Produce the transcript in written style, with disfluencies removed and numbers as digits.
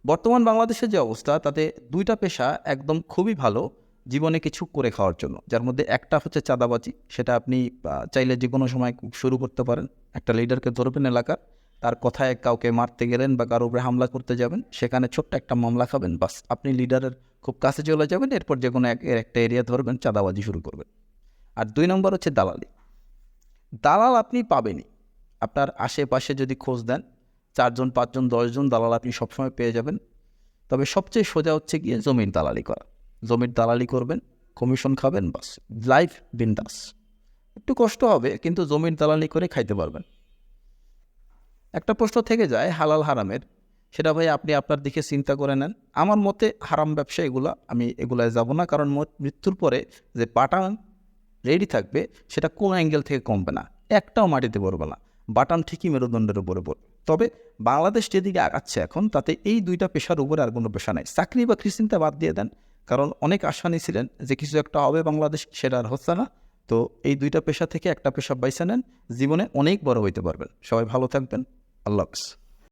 বর্তমান বাংলাদেশের যে অবস্থা তাতে দুইটা পেশা একদম খুবই ভালো জীবনে কিছু করে খাওয়ার জন্য, যার মধ্যে একটা হচ্ছে চাঁদাবাজি। সেটা আপনি চাইলে যে কোনো সময় শুরু করতে পারেন। একটা লিডারকে ধরবেন এলাকার, তার কথায় কাউকে মারতে গেলেন বা কারো উপরে হামলা করতে যাবেন, সেখানে ছোট্ট একটা মামলা খাবেন, বাস আপনি লিডারের খুব কাছে চলে যাবেন। এরপর যে কোনো একটা এরিয়া ধরবেন, চাঁদাবাজি শুরু করবেন। আর 2 নম্বর হচ্ছে দালালি। দালাল আপনি পাবেনই, আপনার আশেপাশে যদি খোঁজ দেন 4জন 5জন 10জন দালাল আপনি সবসময় পেয়ে যাবেন। তবে সবচেয়ে সোজা হচ্ছে গিয়ে জমির দালালি করা। জমির দালালি করবেন, কমিশন খাবেন, বাস লাইফ বিন্দাস। একটু কষ্ট হবে কিন্তু জমির দালালি করে খাইতে পারবেন। একটা প্রশ্ন থেকে যায় হালাল হারামের, সেটা ভাই আপনি আপনার দিকে চিন্তা করে নেন। আমার মতে হারাম ব্যবসা এগুলা, আমি এগুলায় যাব না, কারণ মৃত্যুর পরে যে বাটাম রেডি থাকবে সেটা কোন অ্যাঙ্গেল থেকে কমবে না, একটাও মাটিতে পড়বে না, বাটাম ঠিকই মেরুদণ্ডের উপরে পড়বে। তবে বাংলাদেশ যেদিকে আগাচ্ছে এখন, তাতে এই দুইটা পেশার উপরে আর কোনো পেশা নাই। চাকরি বাকরি চিন্তা বাদ দিয়ে দেন, কারণ অনেক আশা নিয়েছিলেন যে কিছু একটা হবে বাংলাদেশ, সেটা আর হচ্ছে না। তো এই দুইটা পেশা থেকে একটা পেশা বাইছে নেন, জীবনে অনেক বড় হইতে পারবেন। সবাই ভালো থাকবেন। আল্লাহ হাফেজ।